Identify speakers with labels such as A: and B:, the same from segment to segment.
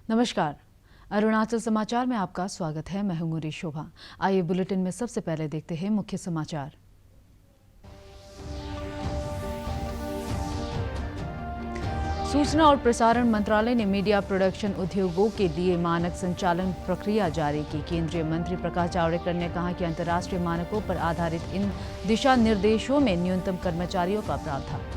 A: नमस्कार। अरुणाचल समाचार में आपका स्वागत है। मैं हूं शोभा। आइए बुलेटिन में सबसे पहले देखते हैं मुख्य समाचार। सूचना और प्रसारण मंत्रालय ने मीडिया प्रोडक्शन उद्योगों के लिए मानक संचालन प्रक्रिया जारी की। केंद्रीय मंत्री प्रकाश जावड़ेकर ने कहा कि अंतर्राष्ट्रीय मानकों पर आधारित इन दिशा निर्देशों में न्यूनतम कर्मचारियों का प्रावधान।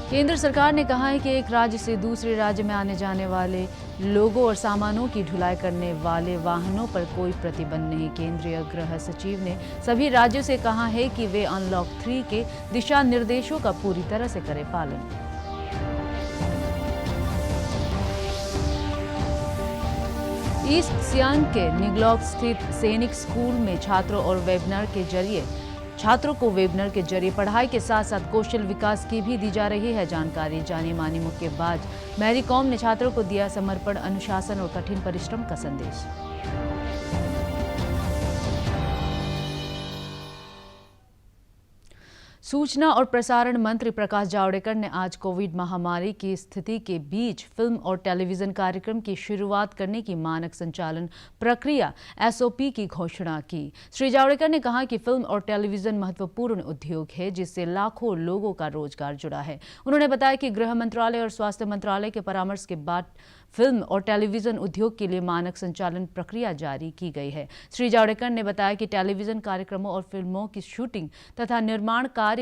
A: केंद्र सरकार ने कहा है कि एक राज्य से दूसरे राज्य में आने जाने वाले लोगों और सामानों की ढुलाई करने वाले वाहनों पर कोई प्रतिबंध नहीं। केंद्रीय गृह सचिव ने सभी राज्यों से कहा है कि वे अनलॉक 3 के दिशा निर्देशों का पूरी तरह से करें पालन। ईस्ट सियांग के निगलॉक स्थित सैनिक स्कूल में छात्रों को वेबिनार के जरिए पढ़ाई के साथ साथ कौशल विकास की भी दी जा रही है जानकारी। जानी मानी मुक्केबाज मैरी कॉम ने छात्रों को दिया समर्पण, अनुशासन और कठिन परिश्रम का संदेश। सूचना और प्रसारण मंत्री प्रकाश जावड़ेकर ने आज कोविड महामारी की स्थिति के बीच फिल्म और टेलीविजन कार्यक्रम की शुरुआत करने की मानक संचालन प्रक्रिया (SOP) की घोषणा की। श्री जावड़ेकर ने कहा कि फिल्म और टेलीविजन महत्वपूर्ण उद्योग है जिससे लाखों लोगों का रोजगार जुड़ा है। उन्होंने बताया कि गृह मंत्रालय और स्वास्थ्य मंत्रालय के परामर्श के बाद फिल्म और टेलीविजन उद्योग के लिए मानक संचालन प्रक्रिया जारी की गई है। श्री जावड़ेकर ने बताया कि टेलीविजन कार्यक्रमों और फिल्मों की शूटिंग तथा निर्माण कार्य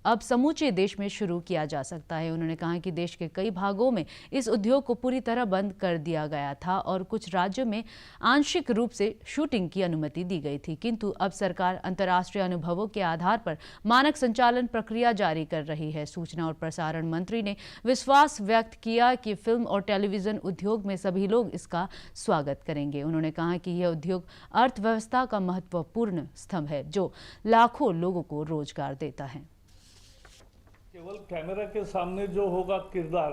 A: अब समूचे देश में शुरू किया जा सकता है। उन्होंने कहा कि देश के कई भागों में इस उद्योग को पूरी तरह बंद कर दिया गया था और कुछ राज्यों में आंशिक रूप से शूटिंग की अनुमति दी गई थी, किंतु अब सरकार अंतर्राष्ट्रीय अनुभवों के आधार पर मानक संचालन प्रक्रिया जारी कर रही है। सूचना और प्रसारण मंत्री ने विश्वास व्यक्त किया कि फिल्म और टेलीविजन उद्योग में सभी लोग इसका स्वागत करेंगे। उन्होंने कहा कि यह उद्योग अर्थव्यवस्था का महत्वपूर्ण स्तंभ है जो लाखों लोगों को रोजगार देता है।
B: केवल कैमरा के सामने जो होगा किरदार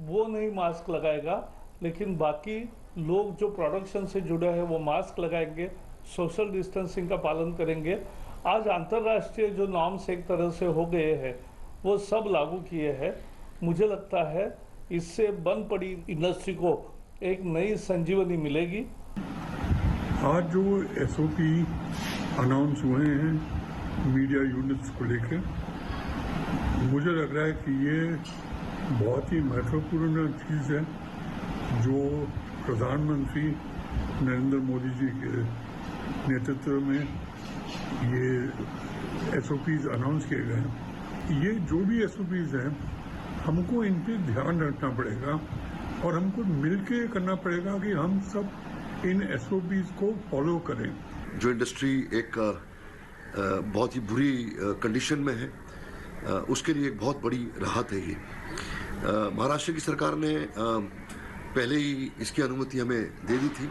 B: वो नहीं मास्क लगाएगा, लेकिन बाकी लोग जो प्रोडक्शन से जुड़े हैं वो मास्क लगाएंगे, सोशल डिस्टेंसिंग का पालन करेंगे। आज अंतर्राष्ट्रीय जो नॉर्म्स एक तरह से हो गए हैं वो सब लागू किए हैं। मुझे लगता है इससे बंद पड़ी इंडस्ट्री को एक नई संजीवनी मिलेगी।
C: आज जो SOP अनाउंस हुए हैं मीडिया यूनिट्स को लेकर, मुझे लग रहा है कि ये बहुत ही महत्वपूर्ण चीज़ है जो प्रधानमंत्री नरेंद्र मोदी जी के नेतृत्व में ये SOPs अनाउंस किए गए हैं। ये जो भी SOPs हैं हमको इन पे ध्यान रखना पड़ेगा और हमको मिलके करना पड़ेगा कि हम सब इन SOPs को फॉलो करें।
D: जो इंडस्ट्री एक बहुत ही बुरी कंडीशन में है, उसके लिए एक बहुत बड़ी राहत है ये। महाराष्ट्र की सरकार ने पहले ही इसकी अनुमति हमें दे दी थी,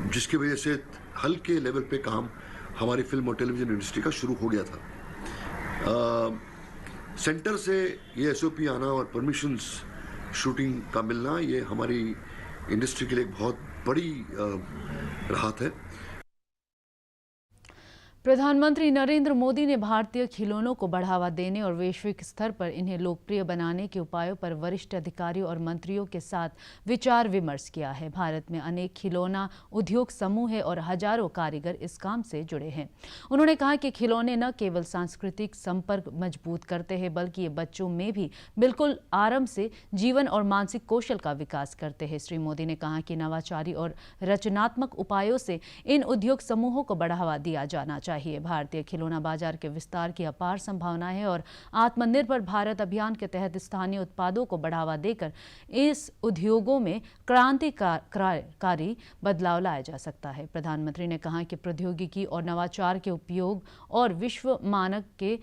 D: जिसकी वजह से हल्के लेवल पे काम हमारी फिल्म और टेलीविजन इंडस्ट्री का शुरू हो गया था। सेंटर से ये SOP आना और परमिशंस शूटिंग का मिलना, ये हमारी इंडस्ट्री के लिए एक बहुत बड़ी राहत है।
A: प्रधानमंत्री नरेंद्र मोदी ने भारतीय खिलौनों को बढ़ावा देने और वैश्विक स्तर पर इन्हें लोकप्रिय बनाने के उपायों पर वरिष्ठ अधिकारियों और मंत्रियों के साथ विचार विमर्श किया है। भारत में अनेक खिलौना उद्योग समूह है और हजारों कारीगर इस काम से जुड़े हैं। उन्होंने कहा कि खिलौने न केवल सांस्कृतिक संपर्क मजबूत करते हैं बल्कि ये बच्चों में भी बिल्कुल आरंभ से जीवन और मानसिक कौशल का विकास करते हैं। श्री मोदी ने कहा कि नवाचारी और रचनात्मक उपायों से इन उद्योग समूहों को बढ़ावा दिया जाना चाहिए। भारतीय खिलौना बाजार के विस्तार की अपार संभावना है और आत्मनिर्भर भारत अभियान के तहत स्थानीय उत्पादों को बढ़ावा देकर इस उद्योगों में क्रांतिकारी बदलाव लाया जा सकता है। प्रधानमंत्री ने कहा कि प्रौद्योगिकी और नवाचार के उपयोग और विश्व मानक के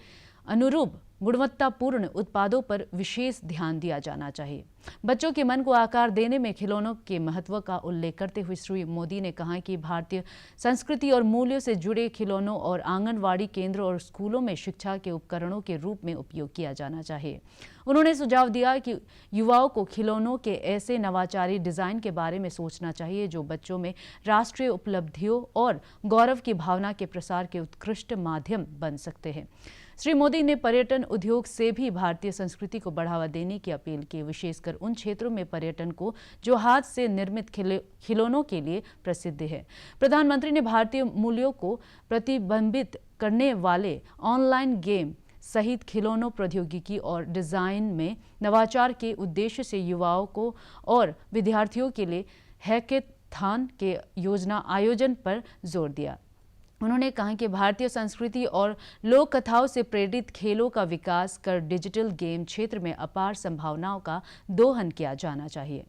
A: अनुरूप गुणवत्तापूर्ण उत्पादों पर विशेष ध्यान दिया जाना चाहिए। बच्चों के मन को आकार देने में खिलौनों के महत्व का उल्लेख करते हुए श्री मोदी ने कहा कि भारतीय संस्कृति और मूल्यों से जुड़े खिलौनों और आंगनवाड़ी केंद्रों और स्कूलों में शिक्षा के उपकरणों के रूप में उपयोग किया जाना चाहिए। उन्होंने सुझाव दिया कि युवाओं को खिलौनों के ऐसे नवाचारी डिजाइन के बारे में सोचना चाहिए जो बच्चों में राष्ट्रीय उपलब्धियों और गौरव की भावना के प्रसार के उत्कृष्ट माध्यम बन सकते हैं। श्री मोदी ने पर्यटन उद्योग से भी भारतीय संस्कृति को बढ़ावा देने की अपील की, विशेषकर उन क्षेत्रों में पर्यटन को जो हाथ से निर्मित खिलौनों के लिए प्रसिद्ध है। प्रधानमंत्री ने भारतीय मूल्यों को प्रतिबिंबित करने वाले ऑनलाइन गेम सहित खिलौनों प्रौद्योगिकी और डिजाइन में नवाचार के उद्देश्य से युवाओं को और विद्यार्थियों के लिए हैकेथॉन के योजना आयोजन पर जोर दिया। उन्होंने कहा कि भारतीय संस्कृति और लोक कथाओं से प्रेरित खेलों का विकास कर डिजिटल गेम क्षेत्र में अपार संभावनाओं का दोहन किया जाना चाहिए।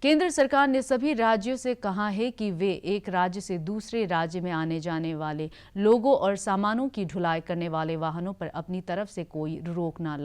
A: केंद्र सरकार ने सभी राज्यों से कहा है कि वे एक राज्य से दूसरे राज्य में आने जाने वाले लोगों और सामानों की ढुलाई करने वाले वाहनों पर अपनी तरफ से कोई रोक न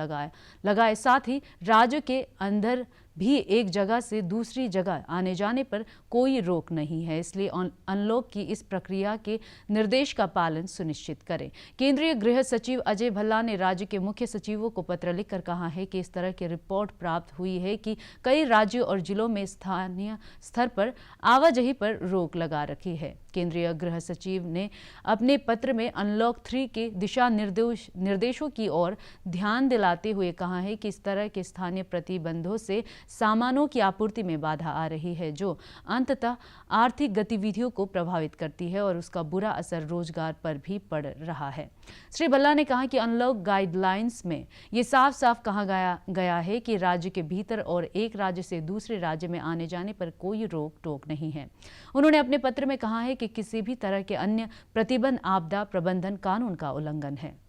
A: लगाए। साथ ही राज्य के अंदर भी एक जगह से दूसरी जगह आने जाने पर कोई रोक नहीं है, इसलिए अनलॉक की इस प्रक्रिया के निर्देश का पालन सुनिश्चित करें। केंद्रीय गृह सचिव अजय भल्ला ने राज्य के मुख्य सचिवों को पत्र लिखकर कहा है कि इस तरह की रिपोर्ट प्राप्त हुई है कि कई राज्यों और जिलों में स्थानीय स्तर पर आवाजाही पर रोक लगा रखी है। केंद्रीय गृह सचिव ने अपने पत्र में अनलॉक 3 के दिशा निर्देशों की ओर ध्यान दिलाते हुए कहा है कि इस तरह के स्थानीय प्रतिबंधों से सामानों की आपूर्ति में बाधा आ रही है, जो अंततः आर्थिक गतिविधियों को प्रभावित करती है और उसका बुरा असर रोजगार पर भी पड़ रहा है। श्री भल्ला ने कहा कि अनलॉक गाइडलाइंस में ये साफ साफ कहा गया है कि राज्य के भीतर और एक राज्य से दूसरे राज्य में आने जाने पर कोई रोक टोक नहीं है। उन्होंने अपने पत्र में कहा है कि किसी भी तरह के अन्य प्रतिबंध आपदा प्रबंधन कानून का उल्लंघन है।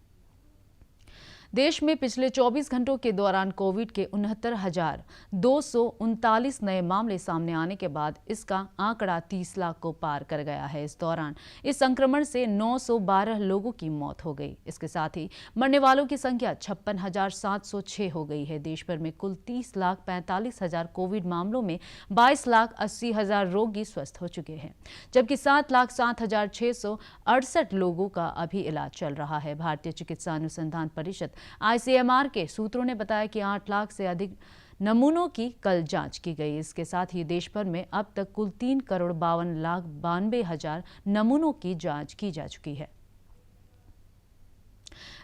A: देश में पिछले 24 घंटों के दौरान कोविड के 69,239 नए मामले सामने आने के बाद इसका आंकड़ा 30 लाख को पार कर गया है। इस दौरान इस संक्रमण से 912 लोगों की मौत हो गई। इसके साथ ही मरने वालों की संख्या 56,706 हो गई है। देश भर में कुल 30,45,000 कोविड मामलों में 22,80,000 रोगी स्वस्थ हो चुके हैं, जबकि 7,07,668 लोगों का अभी इलाज चल रहा है। भारतीय चिकित्सा अनुसंधान परिषद ICMR के सूत्रों ने बताया कि 8 लाख से अधिक नमूनों की कल जांच की गई। इसके साथ ही देश भर में अब तक कुल 3,52,92,000 नमूनों की जांच की जा चुकी है।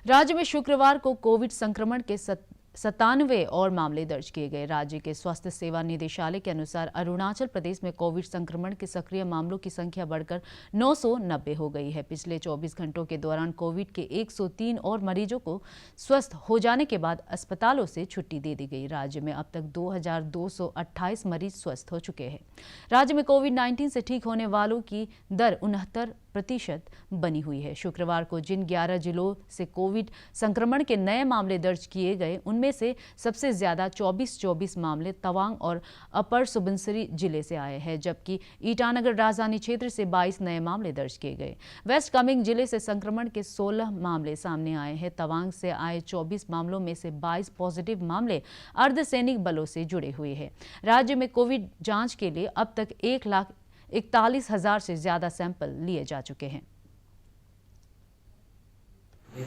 A: राज्य में शुक्रवार को कोविड संक्रमण के 97 और मामले दर्ज किए गए। राज्य के स्वास्थ्य सेवा निदेशालय के अनुसार अरुणाचल प्रदेश में कोविड संक्रमण के सक्रिय मामलों की संख्या बढ़कर 990 हो गई है। पिछले 24 घंटों के दौरान कोविड के 103 और मरीजों को स्वस्थ हो जाने के बाद अस्पतालों से छुट्टी दे दी गई। राज्य में अब तक 2,228 मरीज स्वस्थ हो चुके हैं। राज्य में कोविड-19 से ठीक होने वालों की दर 69% बनी हुई है। शुक्रवार को जिन 11 जिलों से कोविड संक्रमण के नए मामले दर्ज किए गए, उनमें से सबसे ज्यादा 24 मामले तवांग और अपर सुबनसिरी जिले से आए हैं, जबकि ईटानगर राजधानी क्षेत्र से 22 नए मामले दर्ज किए गए। वेस्ट कामेंग जिले से संक्रमण के 16 मामले सामने आए हैं। तवांग से आए 24 मामलों में से 22 पॉजिटिव मामले अर्धसैनिक बलों से जुड़े हुए हैं। राज्य में कोविड जांच के लिए अब तक 1,41,000 से ज्यादा सैंपल लिए जा चुके हैं।
E: वो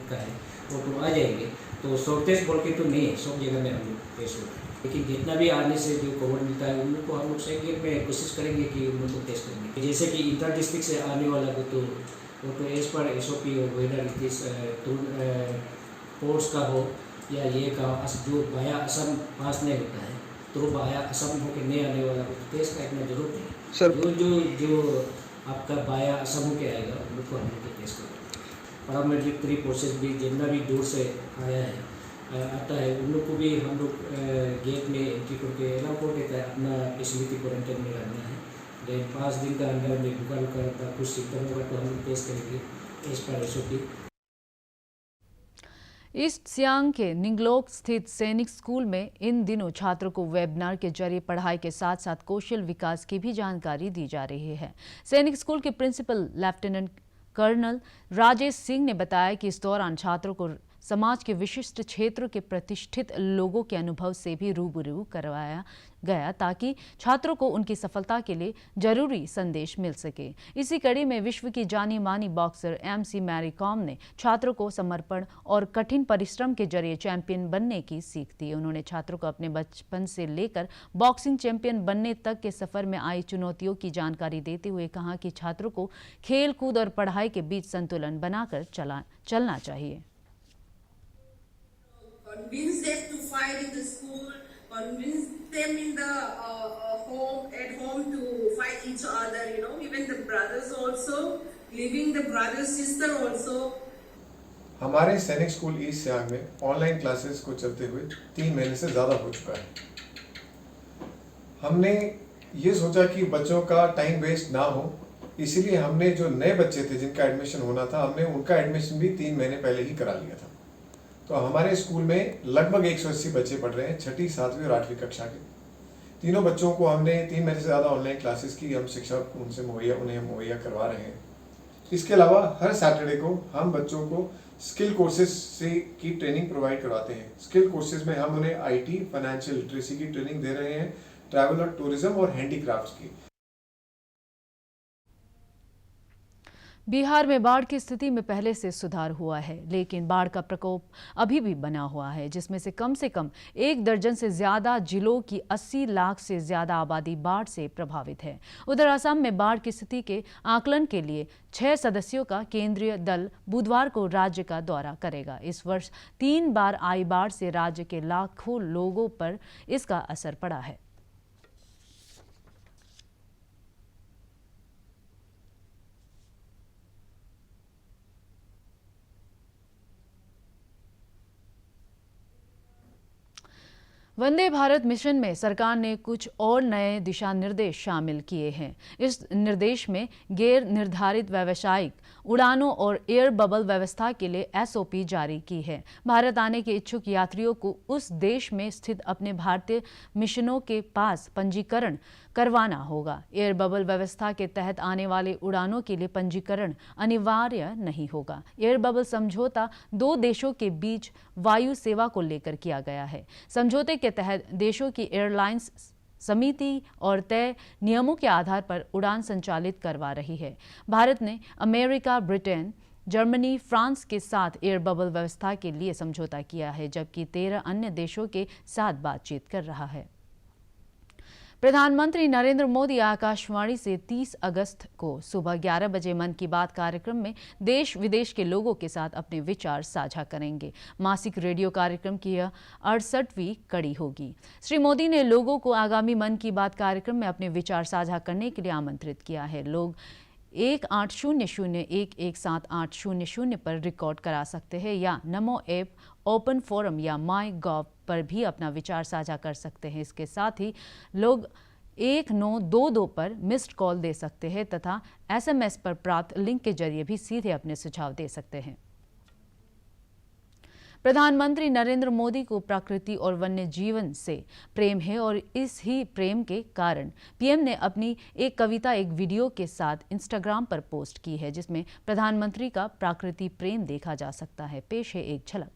E: तो आ जाएंगे, तो शॉर्टेज बोल के तो नहीं है, सब जगह में हम लोग टेस्ट होता है, लेकिन जितना भी आने से जो कवर मिलता है उन लोग को हम लोग सेकेंड में कोशिश करेंगे कि उन लोग को टेस्ट करेंगे। जैसे कि इंटर डिस्ट्रिक्ट से आने वाला को तो वो तो एज पर SOP और वेदर इट इज फोर्स का हो या ये का जो बाया असम पास नहीं होता है, तो बाया असम होकर नहीं आने वाला को टेस्ट का इतना जरूरत नहीं सर। जो आपका बाया असम होकर आएगा उन लोग को हम लोग टेस्ट करेंगे। पैरामेट्रिक 3 प्रोसेस भी जितना भी दूर से आया है आता है उन लोग को भी हम लोग गेट में एंट्री करके अलाउ कर देता है, अपना फैसिलिटी क्वारंटाइन में रहना है। देन 5 दिन का अंदर में रुका रहता है, कुछ सिम्टम होगा तो हम लोग टेस्ट करेंगे as per SOP।
A: East Siang के निंगलोक स्थित सैनिक स्कूल में इन दिनों छात्रों को वेबिनार के जरिए पढ़ाई के साथ साथ कौशल विकास की भी जानकारी दी जा रही है। सैनिक स्कूल के principal lieutenant colonel Rajesh Singh ने बताया कि इस दौरान छात्रों को समाज के विशिष्ट क्षेत्रों के प्रतिष्ठित लोगों के अनुभव से भी रूबरू करवाया गया ताकि छात्रों को उनकी सफलता के लिए जरूरी संदेश मिल सके। इसी कड़ी में विश्व की जानी मानी बॉक्सर MC मैरी कॉम ने छात्रों को समर्पण और कठिन परिश्रम के जरिए चैंपियन बनने की सीख दी। उन्होंने छात्रों को अपने बचपन से लेकर बॉक्सिंग चैंपियन बनने तक के सफर में आई चुनौतियों की जानकारी देते हुए कहा कि छात्रों को खेल कूद और पढ़ाई के बीच संतुलन बनाकर चलना चाहिए।
F: Convince them to fight in the school, convince them in the at home to fight each other, even the brothers also, leaving the brother sister also.
G: हमारे सैनिक स्कूल ईस्ट सियांग में ऑनलाइन क्लासेस को चलते हुए 3 महीने से ज़्यादा हो चुका है। हमने ये सोचा कि बच्चों का टाइम वेस्ट ना हो, इसीलिए हमने जो नए बच्चे थे जिनका एडमिशन होना था, हमने उनका एडमिशन भी 3 महीने पहले ही करा लिया था। तो हमारे स्कूल में लगभग 180 बच्चे पढ़ रहे हैं, 6ठी, 7वीं और 8वीं कक्षा के। तीनों बच्चों को हमने 3 महीने से ज़्यादा ऑनलाइन क्लासेस की हम शिक्षा उनसे उन्हें मुहैया करवा रहे हैं। इसके अलावा हर सैटरडे को हम बच्चों को स्किल कोर्सेज की ट्रेनिंग प्रोवाइड करवाते हैं। स्किल कोर्सेज में हम उन्हें IT, फाइनेंशियल लिटरेसी की ट्रेनिंग दे रहे हैं, ट्रैवल और टूरिज्म और हैंडीक्राफ्ट्स की।
A: बिहार में बाढ़ की स्थिति में पहले से सुधार हुआ है, लेकिन बाढ़ का प्रकोप अभी भी बना हुआ है, जिसमें से कम 1 दर्जन से ज्यादा जिलों की 80 लाख से ज्यादा आबादी बाढ़ से प्रभावित है। उधर असम में बाढ़ की स्थिति के आकलन के लिए 6 सदस्यों का केंद्रीय दल बुधवार को राज्य का दौरा करेगा। इस वर्ष 3 बार आई बाढ़ से राज्य के लाखों लोगों पर इसका असर पड़ा है। वंदे भारत मिशन में सरकार ने कुछ और नए दिशा निर्देश शामिल किए हैं। इस निर्देश में गैर निर्धारित व्यावसायिक उड़ानों और एयर बबल व्यवस्था के लिए SOP जारी की है। भारत आने के इच्छुक यात्रियों को उस देश में स्थित अपने भारतीय मिशनों के पास पंजीकरण करवाना होगा। एयर बबल व्यवस्था के तहत आने वाले उड़ानों के लिए पंजीकरण अनिवार्य नहीं होगा। एयर बबल समझौता 2 देशों के बीच वायु सेवा को लेकर किया गया है। समझौते के तहत देशों की एयरलाइंस समिति और तय नियमों के आधार पर उड़ान संचालित करवा रही है। भारत ने अमेरिका, ब्रिटेन, जर्मनी, फ्रांस के साथ एयर बबल व्यवस्था के लिए समझौता किया है, जबकि 13 अन्य देशों के साथ बातचीत कर रहा है। प्रधानमंत्री नरेंद्र मोदी आकाशवाणी से 30 अगस्त को सुबह 11 बजे मन की बात कार्यक्रम में देश विदेश के लोगों के साथ अपने विचार साझा करेंगे। मासिक रेडियो कार्यक्रम की यह 68वीं कड़ी होगी। श्री मोदी ने लोगों को आगामी मन की बात कार्यक्रम में अपने विचार साझा करने के लिए आमंत्रित किया है। लोग 1800-117800 पर रिकॉर्ड करा सकते हैं या नमो ऐप, ओपन फोरम या माई गॉव पर भी अपना विचार साझा कर सकते हैं। इसके साथ ही लोग 1922 पर मिस्ड कॉल दे सकते हैं तथा SMS पर प्राप्त लिंक के जरिए भी सीधे अपने सुझाव दे सकते हैं। प्रधानमंत्री नरेंद्र मोदी को प्रकृति और वन्य जीवन से प्रेम है और इस ही प्रेम के कारण PM ने अपनी एक कविता एक वीडियो के साथ इंस्टाग्राम पर पोस्ट की है, जिसमें प्रधानमंत्री का प्रकृति प्रेम देखा जा सकता है। पेश है एक झलक।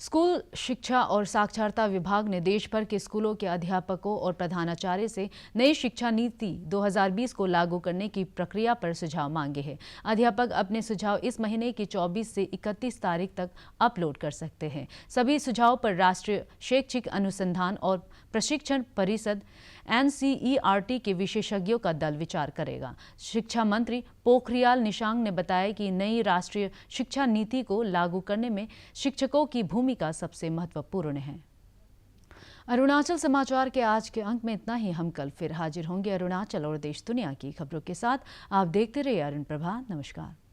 A: स्कूल शिक्षा और साक्षरता विभाग ने देश भर के स्कूलों के अध्यापकों और प्रधानाचार्य से नई शिक्षा नीति 2020 को लागू करने की प्रक्रिया पर सुझाव मांगे हैं। अध्यापक अपने सुझाव इस महीने की 24 से 31 तारीख तक अपलोड कर सकते हैं। सभी सुझाव पर राष्ट्रीय शैक्षिक अनुसंधान और प्रशिक्षण परिषद NCERT के विशेषज्ञों का दल विचार करेगा। शिक्षा मंत्री पोखरियाल निशंक ने बताया कि नई राष्ट्रीय शिक्षा नीति को लागू करने में शिक्षकों की भूमिका सबसे महत्वपूर्ण है। अरुणाचल समाचार के आज के अंक में इतना ही। हम कल फिर हाजिर होंगे अरुणाचल और देश दुनिया की खबरों के साथ। आप देखते रहिए अरुण प्रभा। नमस्कार।